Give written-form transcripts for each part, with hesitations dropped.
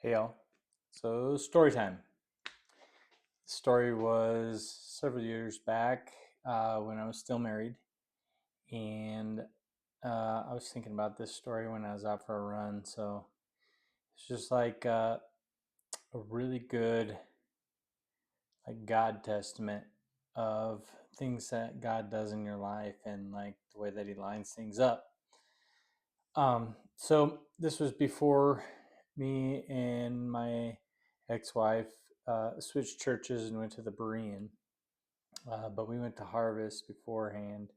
Hey y'all. So story time. The story was several years back when I was still married, and I was thinking about this story when I was out for a run. So it's just like a really good like God testament of things that God does in your life and like the way that He lines things up. So this was before me and my ex-wife switched churches and went to the Berean, but we went to Harvest beforehand,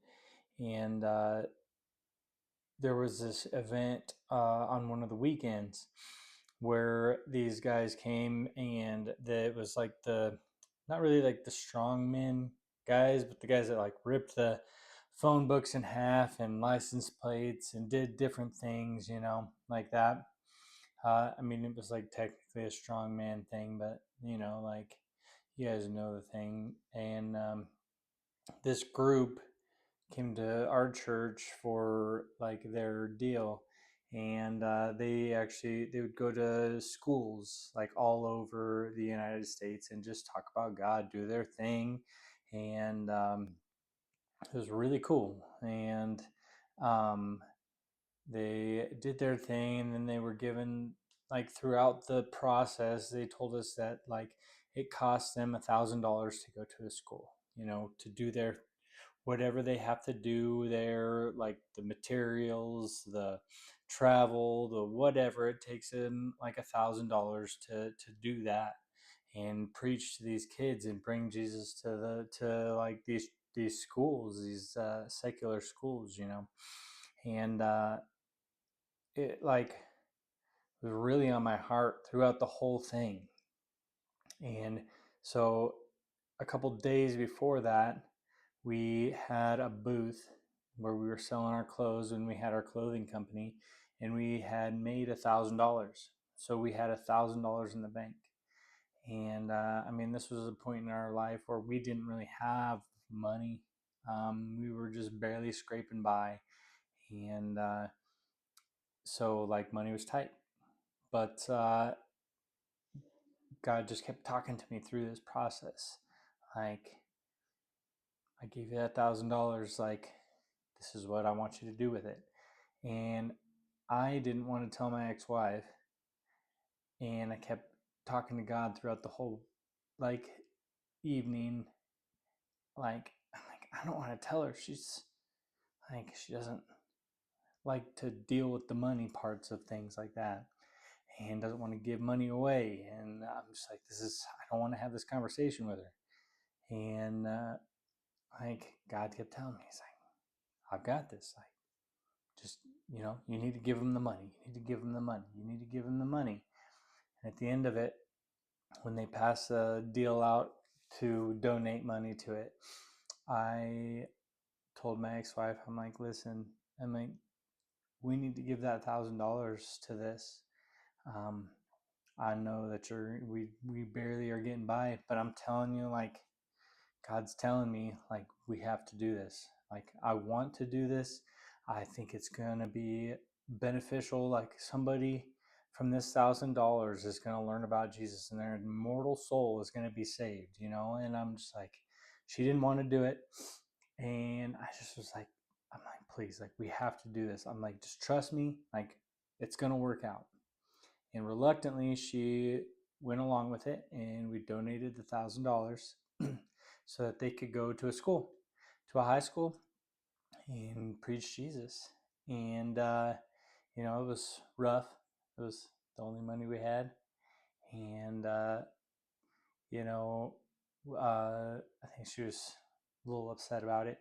and there was this event on one of the weekends where these guys came, and it was like the not really like the strongmen guys, but the guys that like ripped the phone books in half and license plates and did different things, like that. I mean, it was like technically a strongman thing, but like you guys know the thing. And this group came to our church for like their deal, and they would go to schools like all over the United States and just talk about God, do their thing, and it was really cool. And um, they did their thing, and then they were given like throughout the process they told us that like it cost them $1,000 to go to a school, to do their whatever they have to do there, like the materials, the travel, the whatever. It takes them like $1,000 to do that and preach to these kids and bring Jesus to like these schools, these secular schools, and it like was really on my heart throughout the whole thing. And so a couple days before that, we had a booth where we were selling our clothes when we had our clothing company, and we had made $1,000. So we had $1,000 in the bank. And I mean, this was a point in our life where we didn't really have money. We were just barely scraping by. And so, like, money was tight. But God just kept talking to me through this process. Like, I gave you $1,000. Like, this is what I want you to do with it. And I didn't want to tell my ex-wife, and I kept talking to God throughout the whole like evening. Like, I'm like, I don't want to tell her. She's like, she doesn't like to deal with the money parts of things like that, and doesn't want to give money away. And I'm just like, I don't want to have this conversation with her. And like God kept telling me, he's like, I've got this. Like, just, you need to give them the money. You need to give them the money. You need to give them the money. And at the end of it, when they pass a deal out to donate money to it, I told my ex-wife, I'm like, listen, I'm like, we need to give that $1,000 to this. Um, I know that we barely are getting by, but I'm telling you, like, God's telling me, like, we have to do this. Like, I want to do this. I think it's going to be beneficial. Like, somebody from this $1,000 is going to learn about Jesus, and their immortal soul is going to be saved, And I'm just like, she didn't want to do it. And I just was like, I'm like, please, like, we have to do this. I'm like, just trust me. Like, it's going to work out. And reluctantly, she went along with it, and we donated the $1,000 so that they could go to a school, to a high school, and preach Jesus. And it was rough. It was the only money we had, and you know, I think she was a little upset about it.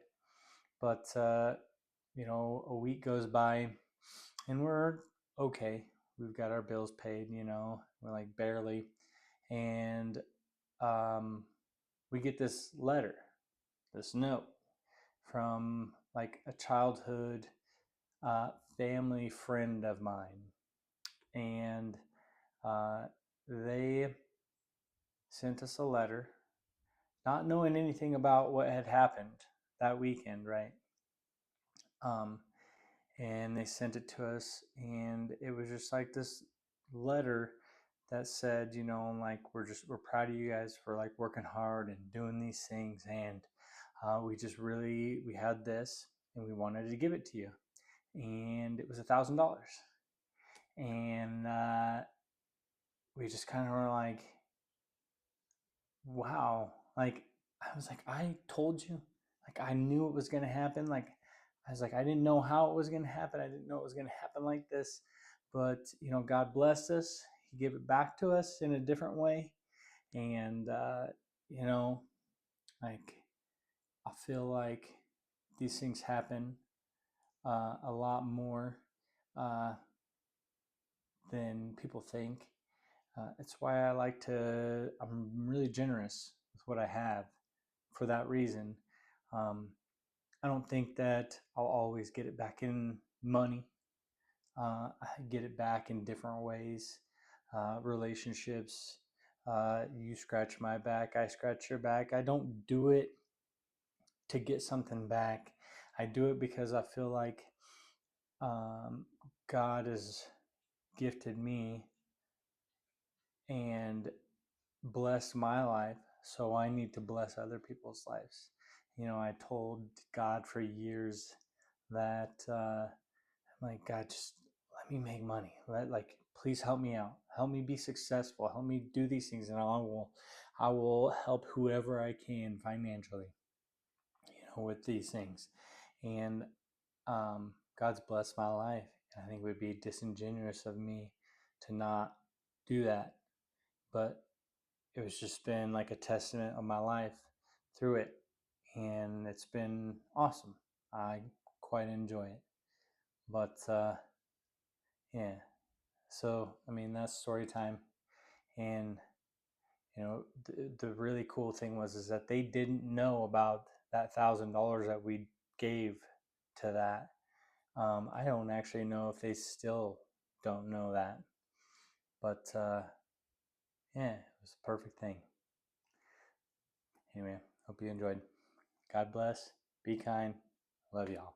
But a week goes by, and we're okay. We've got our bills paid. We're like barely, and um, we get this letter, this note from like a childhood family friend of mine, and uh, they sent us a letter, not knowing anything about what had happened that weekend, right? Um, and they sent it to us, and it was just like this letter that said, like we're proud of you guys for like working hard and doing these things, and we had this and we wanted to give it to you, and it was $1,000, and we just kind of were like, wow, like I was like, I told you, like I knew it was gonna happen, like I was like, I didn't know how it was gonna happen, I didn't know it was gonna happen like this, but God blessed us. He gave it back to us in a different way, and you know, like I feel like these things happen a lot more uh, than people think. It's why I'm really generous with what I have for that reason. Um, I don't think that I'll always get it back in money. I get it back in different ways, relationships. You scratch my back, I scratch your back. I don't do it to get something back. I do it because I feel like um, God has gifted me and blessed my life, so I need to bless other people's lives. I told God for years that I'm like, God, just let me make money. Please help me out. Help me be successful. Help me do these things, and I will help whoever I can financially, with these things. And God's blessed my life. And I think it would be disingenuous of me to not do that. But it was just been like a testament of my life through it. And it's been awesome. I quite enjoy it. But yeah, so I mean, that's story time. And the really cool thing is that they didn't know about that $1,000 that we gave to that. I don't actually know if they still don't know that, but yeah, it was a perfect thing. Anyway, hope you enjoyed. God bless. Be kind. Love y'all.